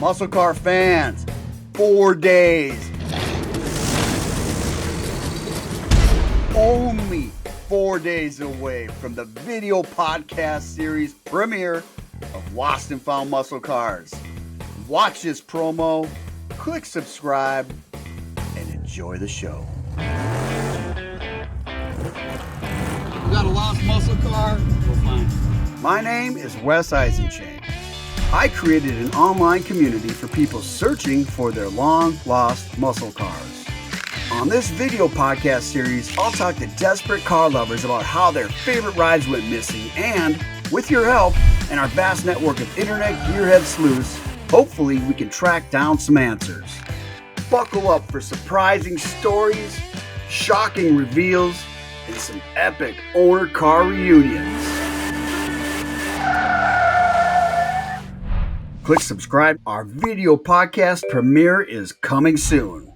Muscle car fans, 4 days. Only 4 days away from the video podcast series premiere of Lost and Found Muscle Cars. Watch this promo, click subscribe, and enjoy the show. We got a lost muscle car, we'll find it. My name is Wes Eisenschenk. I created an online community for people searching for their long-lost muscle cars. On this video podcast series, I'll talk to desperate car lovers about how their favorite rides went missing, and with your help and our vast network of internet gearhead sleuths, hopefully we can track down some answers. Buckle up for surprising stories, shocking reveals, and some epic owner car reunions. Click subscribe. Our video podcast premiere is coming soon.